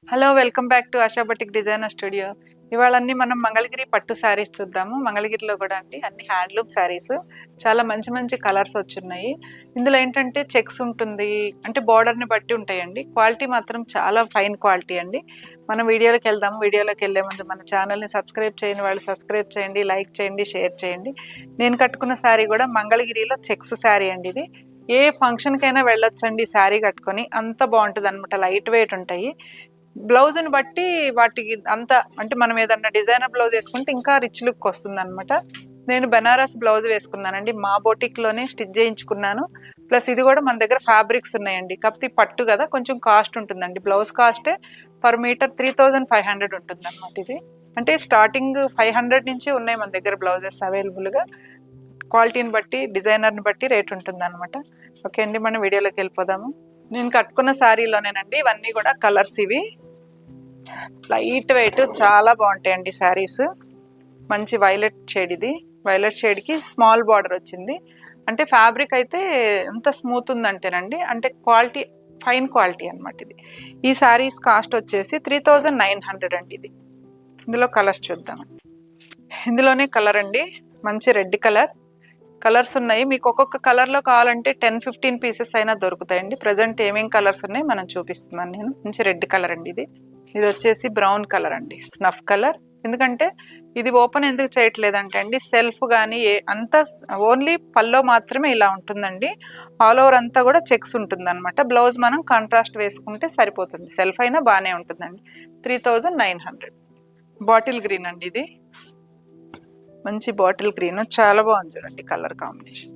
Hello welcome back to ASHA batik designer studio. ఇవాళ అన్ని మనం మంగళగిరి పట్టు శారీస్ చూద్దాము. మంగళగిరిలో కూడా అండి అన్ని హ్యాండ్లూమ్ శారీస్ చాలా మంచి మంచి కలర్స్ వచ్చున్నాయి. ఇందులో ఏంటంటే చెక్స్ ఉంటుంది, అంటే బార్డర్ని బట్టి ఉంటాయండి. క్వాలిటీ మాత్రం చాలా ఫైన్ క్వాలిటీ అండి. మనం వీడియోలోకి వెళ్దాము. వీడియోలోకి వెళ్ళే ముందు మన ఛానల్ని సబ్స్క్రైబ్ చేయని వాళ్ళు సబ్స్క్రైబ్ చేయండి, లైక్ చేయండి, షేర్ చేయండి. నేను కట్టుకున్న శారీ కూడా మంగళగిరిలో చెక్స్ శారీ అండి. ఇది ఏ ఫంక్షన్కైనా వెళ్ళొచ్చండి శారీ కట్టుకొని, అంత బాగుంటుంది అనమాట. లైట్ వెయిట్ ఉంటాయి. బ్లౌజ్ని బట్టి వాటికి అంత, అంటే మనం ఏదన్నా డిజైనర్ బ్లౌజ్ వేసుకుంటే ఇంకా రిచ్ లుక్ వస్తుంది అనమాట. నేను బెనారస్ బ్లౌజ్ వేసుకున్నానండి, మా బొటిక్లోనే స్టిచ్ చేయించుకున్నాను. ప్లస్ ఇది కూడా మన దగ్గర ఫ్యాబ్రిక్స్ ఉన్నాయండి, కాకపోతే పట్టు కదా కొంచెం కాస్ట్ ఉంటుందండి. బ్లౌజ్ కాస్టే పర్ మీటర్ 3500 ఉంటుంది అనమాట. ఇది అంటే స్టార్టింగ్ 500 నుంచి ఉన్నాయి మన దగ్గర బ్లౌజెస్ అవైలబుల్గా. క్వాలిటీని బట్టి డిజైనర్ని బట్టి రేట్ ఉంటుంది అనమాట. ఓకే అండి, మనం వీడియోలోకి వెళ్ళిపోదాము. నేను కట్టుకున్న శారీలోనేనండి ఇవన్నీ కూడా కలర్స్. ఇవి లైట్ వెయిట్ చాలా బాగుంటాయండి శారీస్. మంచి వైలెట్ షేడ్, ఇది వైలెట్ షేడ్కి స్మాల్ బార్డర్ వచ్చింది. అంటే ఫ్యాబ్రిక్ అయితే ఎంత స్మూత్ ఉందంటేనండి, అంటే క్వాలిటీ ఫైన్ క్వాలిటీ అనమాట. ఇది ఈ శారీస్ కాస్ట్ వచ్చేసి 3900 అండి. ఇది ఇందులో కలర్స్ చూద్దామండి. ఇందులోనే కలర్ అండి, మంచి రెడ్ కలర్. కలర్స్ ఉన్నాయి, మీకు ఒక్కొక్క కలర్లో కావాలంటే 10-15 పీసెస్ అయినా దొరుకుతాయండి. ప్రజెంట్ ఏమేమి కలర్స్ ఉన్నాయి మనం చూపిస్తున్నాను నేను. మంచి రెడ్ కలర్ అండి. ఇది వచ్చేసి బ్రౌన్ కలర్ అండి, స్నఫ్ కలర్. ఎందుకంటే ఇది ఓపెన్ ఎందుకు చేయట్లేదంటే అండి, సెల్ఫ్ కానీ అంతా ఓన్లీ పల్లో మాత్రమే ఇలా ఉంటుందండి. ఆల్ ఓవర్ అంతా కూడా చెక్స్ ఉంటుంది అనమాట. బ్లౌజ్ మనం కాంట్రాస్ట్ వేసుకుంటే సరిపోతుంది, సెల్ఫ్ అయినా బాగానే ఉంటుందండి. 3900. బాటిల్ గ్రీన్ అండి, ఇది మంచి బాటిల్ గ్రీన్, చాలా బాగుంది చూడండి కలర్ కాంబినేషన్.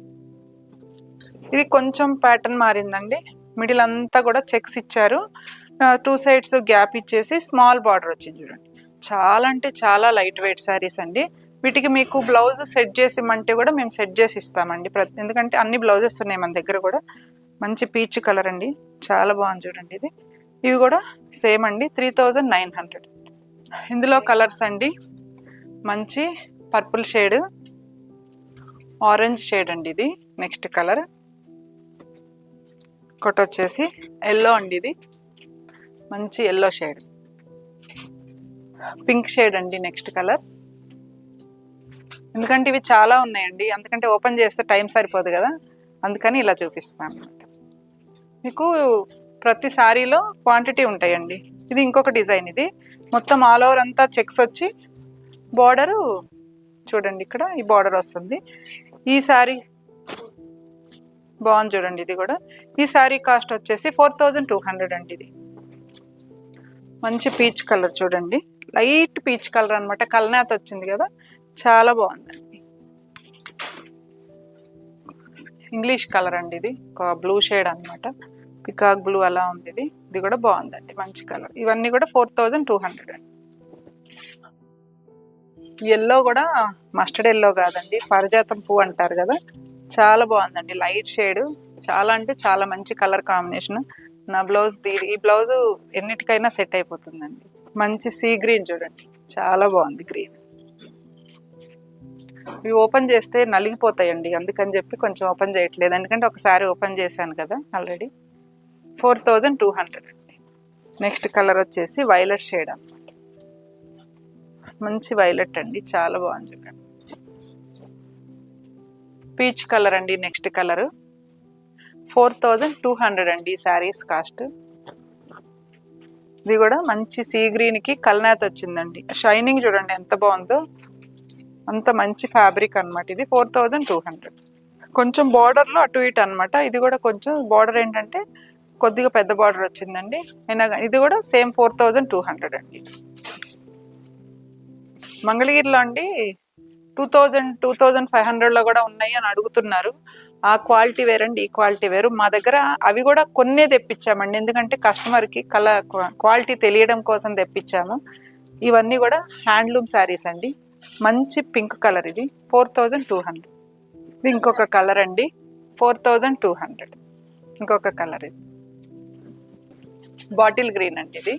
ఇది కొంచెం ప్యాటర్న్ మారిందండి, మిడిల్ అంతా కూడా చెక్స్ ఇచ్చారు, 2 సైడ్స్ గ్యాప్ ఇచ్చేసి స్మాల్ బార్డర్ వచ్చింది చూడండి. చాలా అంటే చాలా లైట్ వెయిట్ శారీస్ అండి. వీటికి మీకు బ్లౌజ్ సెట్ చేసి ఇమ్మంటే కూడా మేము సెట్ చేసి ఇస్తామండి. ఎందుకంటే అన్ని బ్లౌజెస్ ఉన్నాయి మన దగ్గర కూడా. మంచి పీచ్ కలర్ అండి, చాలా బాగుంది చూడండి. ఇవి కూడా సేమ్ అండి, 3900. ఇందులో కలర్స్ అండి, మంచి పర్పుల్ షేడ్, ఆరెంజ్ షేడ్ అండి. ఇది నెక్స్ట్ కలర్. ఒకటి వచ్చేసి ఎల్లో అండి, ఇది మంచి ఎల్లో షేడ్. పింక్ షేడ్ అండి నెక్స్ట్ కలర్. ఎందుకంటే ఇవి చాలా ఉన్నాయండి, అందుకంటే ఓపెన్ చేస్తే టైం సరిపోదు కదా, అందుకని ఇలా చూపిస్తాను అనమాట. మీకు ప్రతి శారీలో క్వాంటిటీ ఉంటాయండి. ఇది ఇంకొక డిజైన్. ఇది మొత్తం ఆల్ ఓవర్ అంతా చెక్స్ వచ్చి బార్డరు చూడండి, ఇక్కడ ఈ బార్డర్ వస్తుంది. ఈ శారీ బాగుంది చూడండి. ఇది కూడా ఈ శారీ కాస్ట్ వచ్చేసి 4200 అండి. ఇది మంచి పీచ్ కలర్ చూడండి, లైట్ పీచ్ కలర్ అనమాట. కల్నేత వచ్చింది కదా, చాలా బాగుందండి. ఇంగ్లీష్ కలర్ అండి, ఇది ఒక బ్లూ షేడ్ అనమాట, పికాక్ బ్లూ అలా ఉంది. ఇది కూడా బాగుందండి, మంచి కలర్. ఇవన్నీ కూడా 4200 అండి. ఎల్లో కూడా మస్టర్డ్ ఎల్లో కాదండి, పారిజాతం పువ్వు అంటారు కదా, చాలా బాగుందండి. లైట్ షేడ్, చాలా అంటే చాలా మంచి కలర్ కాంబినేషన్. నా బ్లౌజ్ ఈ బ్లౌజ్ ఎన్నిటికైనా సెట్ అయిపోతుందండి. మంచి సీ గ్రీన్ చూడండి, చాలా బాగుంది గ్రీన్. ఇవి ఓపెన్ చేస్తే నలిగిపోతాయండి, అందుకని చెప్పి కొంచెం ఓపెన్ చేయట్లేదు. ఎందుకంటే ఒకసారి ఓపెన్ చేశాను కదా ఆల్రెడీ. 4200 అండి. నెక్స్ట్ కలర్ వచ్చేసి వైలెట్ షేడ్ అన్నమాట, మంచి వైలెట్ అండి, చాలా బాగుంది చూడండి. పీచ్ కలర్ అండి నెక్స్ట్ కలర్. 4200 అండి శారీస్ కాస్ట్. ఇది కూడా మంచి సీ గ్రీన్ కి కల్నేత వచ్చిందండి. షైనింగ్ చూడండి ఎంత బాగుందో, అంత మంచి ఫ్యాబ్రిక్ అనమాట. ఇది 4200. కొంచెం బార్డర్లో అటు ఇటు అనమాట. ఇది కూడా కొంచెం బార్డర్ ఏంటంటే కొద్దిగా పెద్ద బార్డర్ వచ్చిందండి. అయినా ఇది కూడా సేమ్ 4200 అండి. మంగళగిరిలో అండి 2500లో కూడా ఉన్నాయి అని అడుగుతున్నారు. ఆ క్వాలిటీ వేరండి, ఈ క్వాలిటీ వేరు. మా దగ్గర అవి కూడా కొన్నే తెప్పించామండి, ఎందుకంటే కస్టమర్కి క్వాలిటీ తెలియడం కోసం తెప్పించాము. ఇవన్నీ కూడా హ్యాండ్లూమ్ శారీస్ అండి. మంచి పింక్ కలర్, ఇది 4200. ఇది ఇంకొక కలర్ అండి, 4200. ఇంకొక కలర్, ఇది బాటిల్ గ్రీన్ అండి. ఇది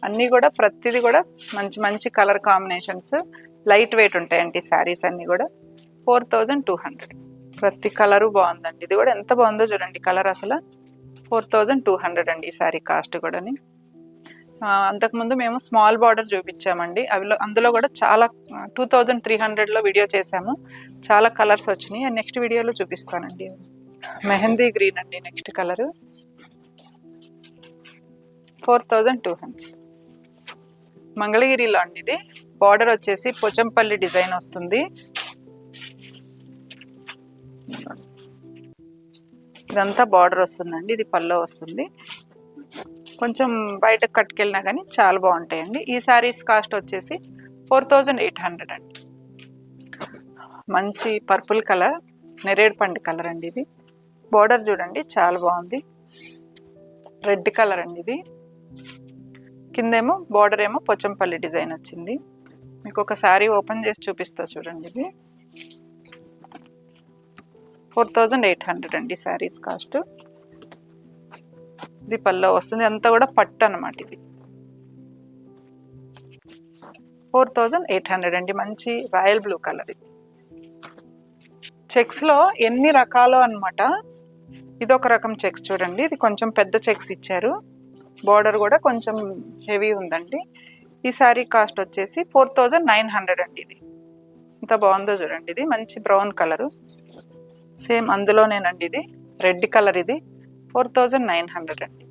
అన్నీ కూడా ప్రతిదీ కూడా మంచి మంచి కలర్ కాంబినేషన్స్, లైట్ వెయిట్ ఉంటాయండి శారీస్ అన్నీ కూడా. 4200. ప్రతి కలరు బాగుందండి. ఇది కూడా ఎంత బాగుందో చూడండి కలర్, అసలు 4200 అండి ఈ శారీ కాస్ట్ కూడాని. అంతకుముందు మేము స్మాల్ బార్డర్ చూపించామండి. అందులో కూడా చాలా 2300లో వీడియో చేసాము. చాలా కలర్స్ వచ్చినాయి. నెక్స్ట్ వీడియోలో చూపిస్తానండి. మెహందీ గ్రీన్ అండి నెక్స్ట్ కలర్. 4200 మంగళగిరిలో అండి. ఇది బార్డర్ వచ్చేసి పోచంపల్లి డిజైన్ వస్తుంది. ఇదంతా బార్డర్ వస్తుందండి. ఇది పల్లో వస్తుంది. కొంచెం బయటకు కట్టుకెళ్ళినా కానీ చాలా బాగుంటాయండి. ఈ శారీస్ కాస్ట్ వచ్చేసి 4800 అండి. మంచి పర్పుల్ కలర్, నెరేడు పండు కలర్ అండి. ఇది బార్డర్ చూడండి చాలా బాగుంది. రెడ్ కలర్ అండి. ఇది కిందేమో బార్డర్ ఏమో పోచంపల్లి డిజైన్ వచ్చింది. మీకు ఒక శారీ ఓపెన్ చేసి చూపిస్తా చూడండి. ఇది 4800 అండి శారీస్ కాస్ట్. ఇది పల్లో వస్తుంది. అంతా కూడా పట్టు అన్నమాట. ఇది 4800 అండి. మంచి రాయల్ బ్లూ కలర్. ఇది చెక్స్ లో ఎన్ని రకాలు అన్నమాట. ఇది ఒక రకం చెక్స్ చూడండి. ఇది కొంచెం పెద్ద చెక్స్ ఇచ్చారు. బార్డర్ కూడా కొంచెం హెవీ ఉందండి. ఈ శారీ కాస్ట్ వచ్చేసి 4900 అండి. ఇది ఎంత బాగుందో చూడండి. ఇది మంచి బ్రౌన్ కలరు, సేమ్ అందులోనేనండి. ఇది రెడ్ కలర్. ఇది 4900 అండి.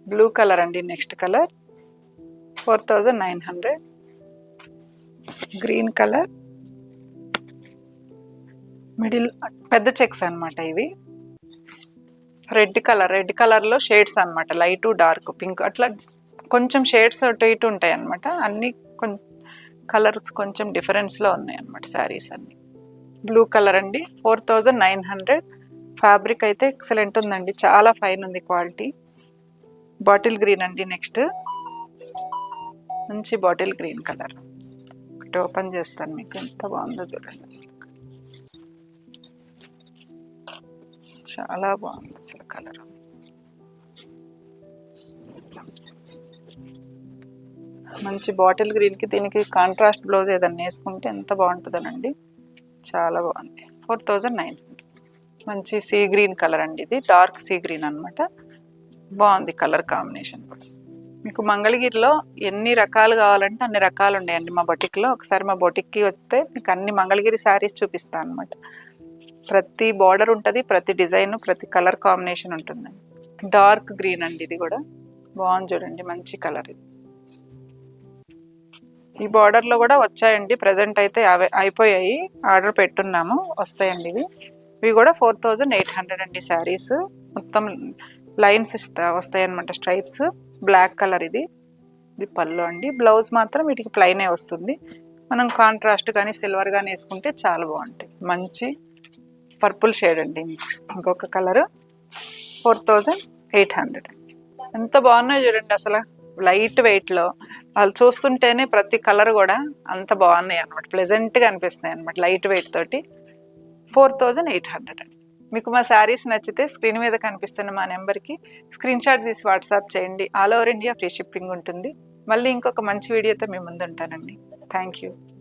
బ్లూ కలర్ అండి next colour 4900. Green colour, middle పెద్ద చెక్స్ అన్నమాట ఇవి. రెడ్ కలర్, రెడ్ కలర్లో షేడ్స్ అన్నమాట. లైట్ డార్క్ పింక్ అట్లా కొంచెం షేడ్స్ అటు ఇటు ఉంటాయి అన్నమాట. అన్ని కొంచెం కలర్స్ కొంచెం డిఫరెన్స్లో ఉన్నాయి అన్నమాట శారీస్ అన్ని. బ్లూ కలర్ అండి 4900. ఫ్యాబ్రిక్ అయితే ఎక్సలెంట్ ఉందండి. చాలా ఫైన్ ఉంది క్వాలిటీ. బాటిల్ గ్రీన్ అండి నెక్స్ట్. మంచి బాటిల్ గ్రీన్ కలర్. ఒకటి ఓపెన్ చేస్తాను మీకు. ఎంత బాగుందో చూడండి. అసలు చాలా బాగుంది అసలు కలర్. మంచి బాటిల్ గ్రీన్కి దీనికి కాంట్రాస్ట్ బ్లౌజ్ ఏదన్నా వేసుకుంటే ఎంత బాగుంటుందనండి. చాలా బాగుంది. 4900. మంచి సీ గ్రీన్ కలర్ అండి. ఇది డార్క్ సీ గ్రీన్ అనమాట. బాగుంది కలర్ కాంబినేషన్ కూడా. మీకు మంగళగిరిలో ఎన్ని రకాలు కావాలంటే అన్ని రకాలు ఉన్నాయండి మా బొటిక్లో. ఒకసారి మా బొటిక్కి వస్తే మీకు అన్ని మంగళగిరి శారీస్ చూపిస్తాను అనమాట. ప్రతి బార్డర్ ఉంటుంది, ప్రతి డిజైన్, ప్రతి కలర్ కాంబినేషన్ ఉంటుందండి. డార్క్ గ్రీన్ అండి. ఇది కూడా బాగుంది చూడండి. మంచి కలర్. ఇది ఈ బార్డర్లో కూడా వచ్చాయండి. ప్రజెంట్ అయితే అయిపోయాయి. ఆర్డర్ పెట్టున్నాము, వస్తాయండి ఇవి. ఇవి కూడా 4800 అండి శారీస్. మొత్తం లైన్స్ వస్తాయి అనమాట, స్ట్రైప్స్. Black colour. ఇది పళ్ళు అండి. బ్లౌజ్ మాత్రం వీటికి ప్లైనే వస్తుంది. మనం కాంట్రాస్ట్ కానీ సిల్వర్ కానీ వేసుకుంటే చాలా బాగుంటాయి. మంచి పర్పుల్ షేడ్ అండి. ఇంకొక కలర్ 4800. ఎంత బాగున్నాయి చూడండి అసలు. లైట్ వెయిట్లో వాళ్ళు చూస్తుంటేనే ప్రతి కలర్ కూడా అంత బాగున్నాయి అనమాట. ప్లెజెంట్గా అనిపిస్తున్నాయి అనమాట లైట్ వెయిట్ తోటి. 4800 అండి. మీకు మా శారీస్ నచ్చితే స్క్రీన్ మీద కనిపిస్తున్న మా నెంబర్కి స్క్రీన్ షాట్ తీసి వాట్సాప్ చేయండి. All over India free shipping ఉంటుంది. మళ్ళీ ఇంకొక మంచి వీడియోతో మీ ముందు ఉంటానండి. Thank you.